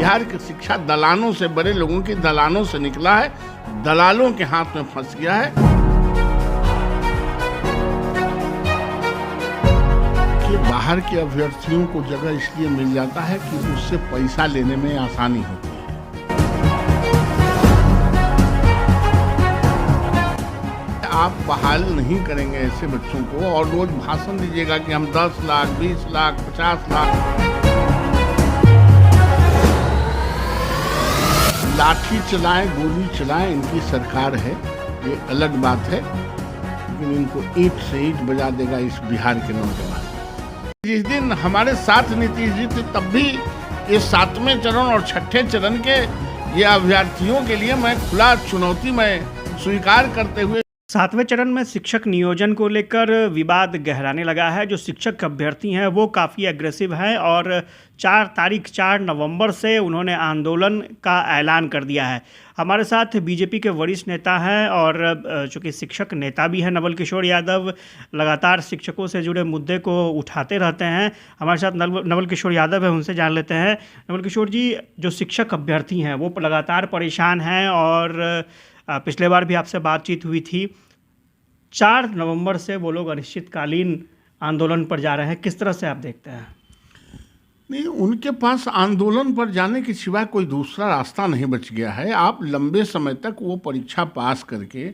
बिहार की शिक्षा दलालों से, बड़े लोगों की दलालों से निकला है, दलालों के हाथ में फंस गया है। कि बाहर के अभ्यर्थियों को जगह इसलिए मिल जाता है कि उससे पैसा लेने में आसानी होती है। आप बहाल नहीं करेंगे ऐसे बच्चों को और रोज भाषण दीजिएगा कि हम 10 लाख, 20 लाख, 50 लाख। लाठी चलाएं, गोली चलाएं, इनकी सरकार है, ये अलग बात है, लेकिन इनको ईंट से ईंट बजा देगा इस बिहार के नौजवान। जिस दिन हमारे साथ नीतीश जी थे तब भी ये 7वें चरण और 6ठे चरण के ये अभ्यर्थियों के लिए मैं खुला चुनौती में स्वीकार करते हुए 7वें चरण में शिक्षक नियोजन को लेकर विवाद गहराने लगा है। जो शिक्षक अभ्यर्थी हैं वो काफ़ी एग्रेसिव हैं और 4 नवंबर से उन्होंने आंदोलन का ऐलान कर दिया है। हमारे साथ बीजेपी के वरिष्ठ नेता हैं और चूँकि शिक्षक नेता भी हैं नवल किशोर यादव, लगातार शिक्षकों से जुड़े मुद्दे को उठाते रहते हैं। हमारे साथ नवल किशोर यादव है, उनसे जान लेते हैं। नवल किशोर जी, जो शिक्षक अभ्यर्थी हैं वो लगातार परेशान हैं और पिछले बार भी आपसे बातचीत हुई थी। 4 नवंबर से वो लोग अनिश्चितकालीन आंदोलन पर जा रहे हैं, किस तरह से आप देखते हैं? नहीं, उनके पास आंदोलन पर जाने के सिवाय कोई दूसरा रास्ता नहीं बच गया है। आप लंबे समय तक वो परीक्षा पास करके,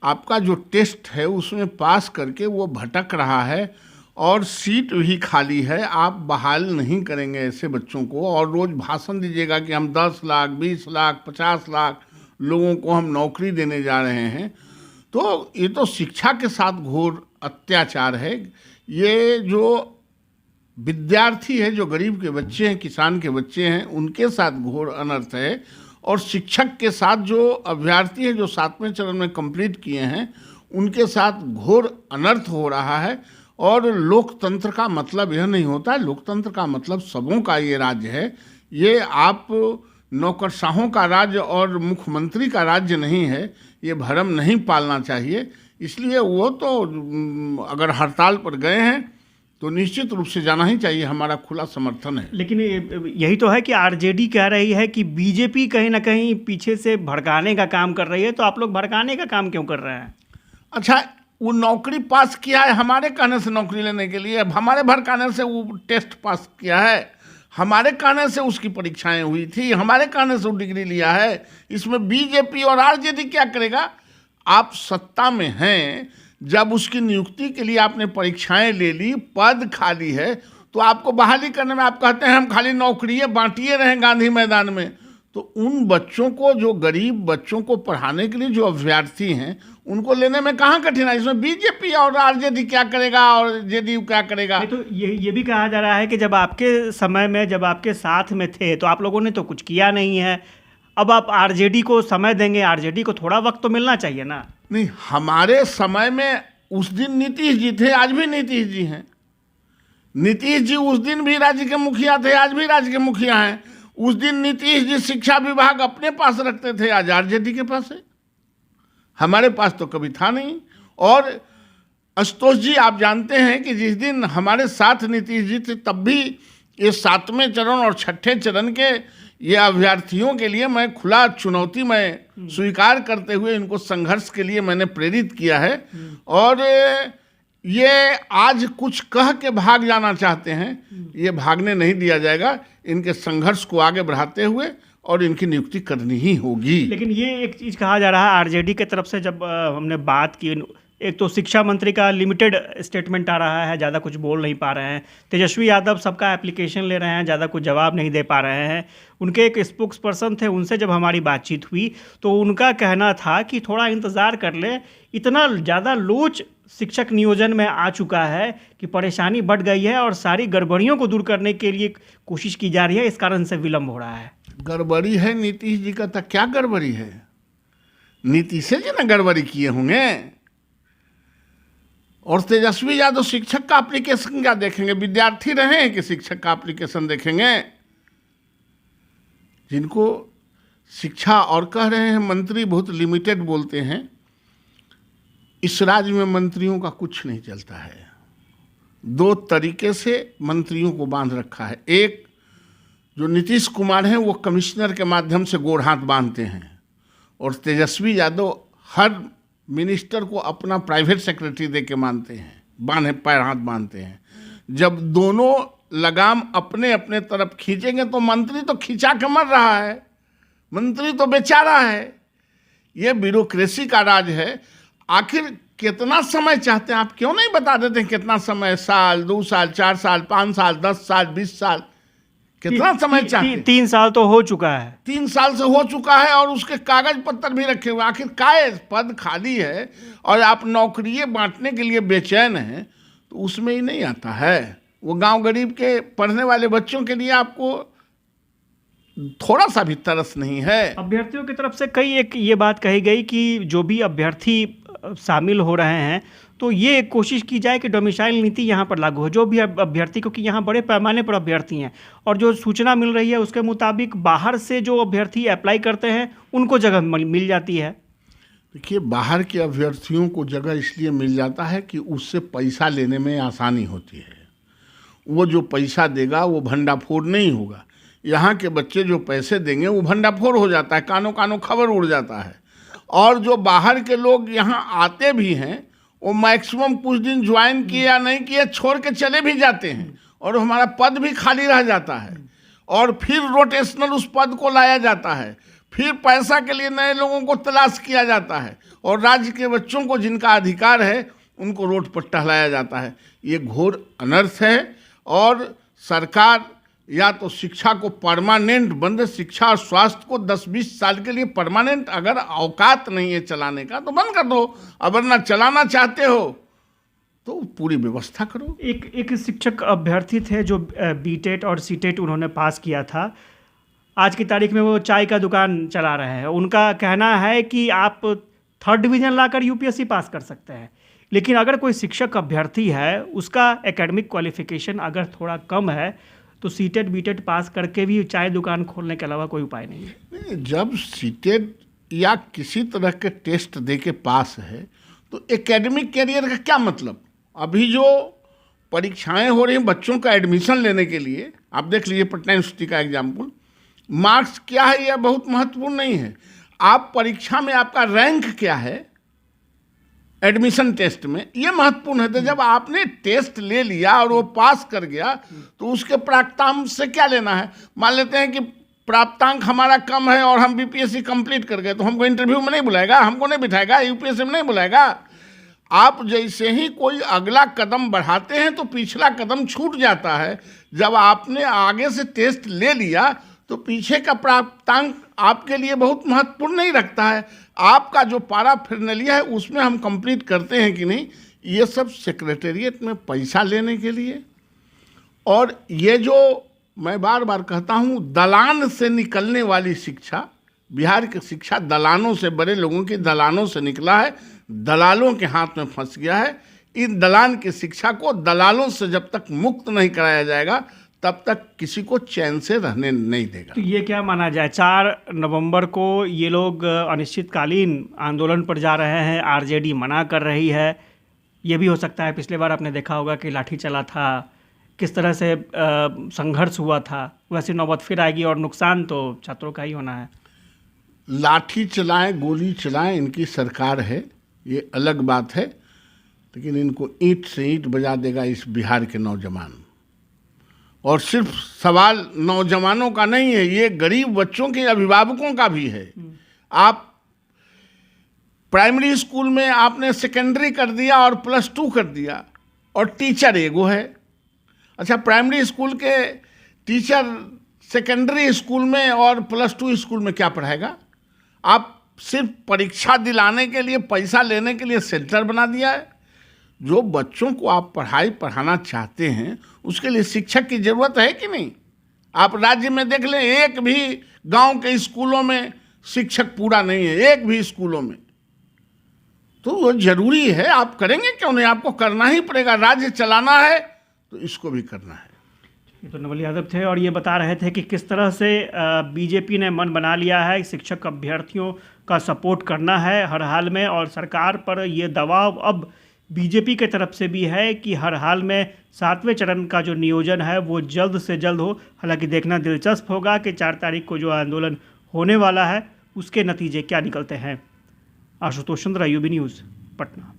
आपका जो टेस्ट है उसमें पास करके वो भटक रहा है और सीट भी खाली है। आप बहाल नहीं करेंगे ऐसे बच्चों को और रोज़ भाषण दीजिएगा कि हम 10 लाख, 20 लाख, 50 लाख लोगों को हम नौकरी देने जा रहे हैं, तो ये तो शिक्षा के साथ घोर अत्याचार है। ये जो विद्यार्थी है, जो गरीब के बच्चे हैं, किसान के बच्चे हैं, उनके साथ घोर अनर्थ है। और शिक्षक के साथ जो अभ्यर्थी हैं जो 7वें चरण में कंप्लीट किए हैं, उनके साथ घोर अनर्थ हो रहा है। और लोकतंत्र का मतलब यह नहीं होता है, लोकतंत्र का मतलब सबों का ये राज्य है। ये आप नौकरशाहों का राज्य और मुख्यमंत्री का राज्य नहीं है, ये भरम नहीं पालना चाहिए। इसलिए वो तो अगर हड़ताल पर गए हैं तो निश्चित रूप से जाना ही चाहिए, हमारा खुला समर्थन है। लेकिन यही तो है कि आरजेडी कह रही है कि बीजेपी कहीं ना कहीं पीछे से भड़काने का काम कर रही है, तो आप लोग भड़काने का काम क्यों कर रहे हैं? अच्छा, वो नौकरी पास किया है हमारे कहने से नौकरी लेने के लिए, हमारे भड़काने से वो टेस्ट पास किया है, हमारे कहने से उसकी परीक्षाएं हुई थी, हमारे कहने से वो डिग्री लिया है। इसमें बीजेपी और आरजेडी क्या करेगा? आप सत्ता में हैं, जब उसकी नियुक्ति के लिए आपने परीक्षाएं ले ली, पद खाली है, तो आपको बहाली करने में आप कहते हैं हम खाली नौकरियां बांटिए रहें गांधी मैदान में। तो उन बच्चों को, जो गरीब बच्चों को पढ़ाने के लिए जो अभ्यर्थी हैं, उनको लेने में कहाँ कठिनाई? इसमें बीजेपी और आरजेडी क्या करेगा और जेडीयू क्या करेगा? तो ये भी कहा जा रहा है कि जब आपके समय में, जब आपके साथ में थे तो आप लोगों ने तो कुछ किया नहीं है। अब आप आरजेडी को समय देंगे, आरजेडी को थोड़ा वक्त तो मिलना चाहिए ना? नहीं, हमारे समय में उस दिन नीतीश जी थे, आज भी नीतीश जी हैं। नीतीश जी उस दिन भी राज्य के मुखिया थे, आज भी राज्य के मुखिया हैं। उस दिन नीतीश जी शिक्षा विभाग अपने पास रखते थे, आज आरजेडी के पास है, हमारे पास तो कभी था नहीं। और आशुतोष जी, आप जानते हैं कि जिस दिन हमारे साथ नीतीश जी थे तब भी ये 7वें चरण और 6ठे चरण के ये अभ्यर्थियों के लिए मैं खुला चुनौती में स्वीकार करते हुए इनको संघर्ष के लिए मैंने प्रेरित किया है। और ये आज कुछ कह के भाग जाना चाहते हैं, ये भागने नहीं दिया जाएगा। इनके संघर्ष को आगे बढ़ाते हुए और इनकी नियुक्ति करनी ही होगी। लेकिन ये एक चीज़ कहा जा रहा है आरजेडी की तरफ से, जब हमने बात की, एक तो शिक्षा मंत्री का लिमिटेड स्टेटमेंट आ रहा है, ज़्यादा कुछ बोल नहीं पा रहे हैं। तेजस्वी यादव सबका एप्लीकेशन ले रहे हैं, ज़्यादा कुछ जवाब नहीं दे पा रहे हैं। उनके एक स्पोक्स पर्सन थे, उनसे जब हमारी बातचीत हुई तो उनका कहना था कि थोड़ा इंतज़ार कर ले, इतना ज़्यादा लोच शिक्षक नियोजन में आ चुका है कि परेशानी बढ़ गई है और सारी गड़बड़ियों को दूर करने के लिए कोशिश की जा रही है, इस कारण से विलम्ब हो रहा है। गड़बड़ी है नीतीश जी का, तो क्या गड़बड़ी है? नीतीश जी ने गड़बड़ी किए होंगे। और तेजस्वी यादव शिक्षक का एप्लीकेशन क्या देखेंगे? विद्यार्थी रहे हैं कि शिक्षक का एप्लीकेशन देखेंगे? जिनको शिक्षा और कह रहे हैं मंत्री बहुत लिमिटेड बोलते हैं, इस राज्य में मंत्रियों का कुछ नहीं चलता है। 2 तरीके से मंत्रियों को बांध रखा है। एक, जो नीतीश कुमार हैं वो कमिश्नर के माध्यम से गोड़ हाथ बांधते हैं, और तेजस्वी यादव हर मिनिस्टर को अपना प्राइवेट सेक्रेटरी दे के मानते हैं, पैर हाथ बांधते हैं। जब दोनों लगाम अपने अपने तरफ खींचेंगे तो मंत्री तो खिंचा के मर रहा है, मंत्री तो बेचारा है। ये ब्यूरोक्रेसी का राज है। आखिर कितना समय चाहते हैं आप? क्यों नहीं बता देते हैं कितना समय? साल, 2 साल, 4 साल, 5 साल, 10 साल, 20 साल, कितना समय चाहते हैं? 3 साल तो हो चुका है। 3 साल से हो चुका है और उसके कागज पत्र भी रखे हुए। आखिर काय पद खाली है और आप नौकरियां बांटने के लिए बेचैन हैं, तो उसमें ही नहीं आता है। वो गांव गरीब के पढ़ने वाले बच्चों के लिए आपको थोड़ा सा भी तरस नहीं है। अभ्यर्थियों की तरफ से कई एक ये बात कही गई कि जो भी अभ्यर्थी शामिल हो रहे हैं तो ये कोशिश की जाए कि डोमिसाइल नीति यहाँ पर लागू हो, जो भी अभ्यर्थी, क्योंकि यहाँ बड़े पैमाने पर अभ्यर्थी हैं और जो सूचना मिल रही है उसके मुताबिक बाहर से जो अभ्यर्थी अप्लाई करते हैं उनको जगह मिल जाती है। देखिए, बाहर के अभ्यर्थियों को जगह इसलिए मिल जाता है कि उससे पैसा लेने में आसानी होती है। वो जो पैसा देगा वो भंडाफोड़ नहीं होगा। यहाँ के बच्चे जो पैसे देंगे वो भंडाफोड़ हो जाता है, कानों कानों खबर उड़ जाता है। और जो बाहर के लोग यहाँ आते भी हैं वो मैक्सिमम कुछ दिन ज्वाइन किए या नहीं किए छोड़ के चले भी जाते हैं, और हमारा पद भी खाली रह जाता है, और फिर रोटेशनल उस पद को लाया जाता है, फिर पैसा के लिए नए लोगों को तलाश किया जाता है, और राज्य के बच्चों को जिनका अधिकार है उनको रोड पर टहलाया जाता है। ये घोर अनर्थ है। और सरकार या तो शिक्षा को परमानेंट बंद, शिक्षा और स्वास्थ्य को 10-20 साल के लिए परमानेंट, अगर औकात नहीं है चलाने का तो बंद कर दो। अगर ना चलाना चाहते हो तो पूरी व्यवस्था करो। एक शिक्षक अभ्यर्थी थे जो बीटेट और सीटेट उन्होंने पास किया था। आज की तारीख में वो चाय का दुकान चला रहे हैं। उनका कहना है कि आप 3rd डिवीज़न लाकर यूपीएससी पास कर सकते हैं, लेकिन अगर कोई शिक्षक अभ्यर्थी है उसका एकेडमिक क्वालिफिकेशन अगर थोड़ा कम है तो सीटेट बीटेट पास करके भी चाय दुकान खोलने के अलावा कोई उपाय नहीं है। जब सीटेट या किसी तरह के टेस्ट दे के पास है तो एकेडमिक कैरियर का क्या मतलब? अभी जो परीक्षाएं हो रही हैं बच्चों का एडमिशन लेने के लिए, आप देख लीजिए पटना यूनिवर्सिटी का एग्जाम्पल, मार्क्स क्या है यह बहुत महत्वपूर्ण नहीं है। आप परीक्षा में आपका रैंक क्या है एडमिशन टेस्ट में, ये महत्वपूर्ण है। तो जब आपने टेस्ट ले लिया और वो पास कर गया तो उसके प्राप्तांक से क्या लेना है? मान लेते हैं कि प्राप्तांक हमारा कम है और हम बीपीएससी कंप्लीट कर गए तो हमको इंटरव्यू में नहीं बुलाएगा, हमको नहीं बिठाएगा, यूपीएससी में नहीं बुलाएगा। आप जैसे ही कोई अगला कदम बढ़ाते हैं तो पिछला कदम छूट जाता है। जब आपने आगे से टेस्ट ले लिया तो पीछे का प्राप्तांक आपके लिए बहुत महत्वपूर्ण नहीं रखता है। आपका जो पैराफर्नैलिया है उसमें हम कंप्लीट करते हैं कि नहीं, ये सब सेक्रेटेरिएट में पैसा लेने के लिए। और ये जो मैं बार बार कहता हूँ दलान से निकलने वाली शिक्षा, बिहार की शिक्षा दलानों से, बड़े लोगों की दलानों से निकला है, दलालों के हाथ में फंस गया है। इन दलान की शिक्षा को दलालों से जब तक मुक्त नहीं कराया जाएगा तब तक किसी को चैन से रहने नहीं देगा। तो ये क्या माना जाए, 4 नवंबर को ये लोग अनिश्चितकालीन आंदोलन पर जा रहे हैं, आरजेडी मना कर रही है। ये भी हो सकता है, पिछले बार आपने देखा होगा कि लाठी चला था, किस तरह से संघर्ष हुआ था, वैसी नौबत फिर आएगी और नुकसान तो छात्रों का ही होना है। लाठी चलाएं, गोली चलाएं, इनकी सरकार है, ये अलग बात है, लेकिन इनको ईंट से ईंट बजा देगा इस बिहार के नौजवान। और सिर्फ सवाल नौजवानों का नहीं है, ये गरीब बच्चों के अभिभावकों का भी है। आप प्राइमरी स्कूल में आपने सेकेंडरी कर दिया और +2 कर दिया और टीचर एगो है। अच्छा, प्राइमरी स्कूल के टीचर सेकेंडरी स्कूल में और +2 स्कूल में क्या पढ़ाएगा? आप सिर्फ परीक्षा दिलाने के लिए, पैसा लेने के लिए सेंटर बना दिया है। जो बच्चों को आप पढ़ाना चाहते हैं उसके लिए शिक्षक की ज़रूरत है कि नहीं? आप राज्य में देख लें, एक भी गांव के स्कूलों में शिक्षक पूरा नहीं है, एक भी स्कूलों में। तो वो जरूरी है, आप करेंगे क्यों नहीं? आपको करना ही पड़ेगा, राज्य चलाना है तो इसको भी करना है। तो नवल यादव थे और ये बता रहे थे कि किस तरह से बीजेपी ने मन बना लिया है शिक्षक अभ्यर्थियों का सपोर्ट करना है हर हाल में, और सरकार पर ये दबाव अब बीजेपी की तरफ से भी है कि हर हाल में 7वें चरण का जो नियोजन है वो जल्द से जल्द हो। हालांकि देखना दिलचस्प होगा कि 4 तारीख को जो आंदोलन होने वाला है उसके नतीजे क्या निकलते हैं। आशुतोष चंद्र, यूबी न्यूज़, पटना।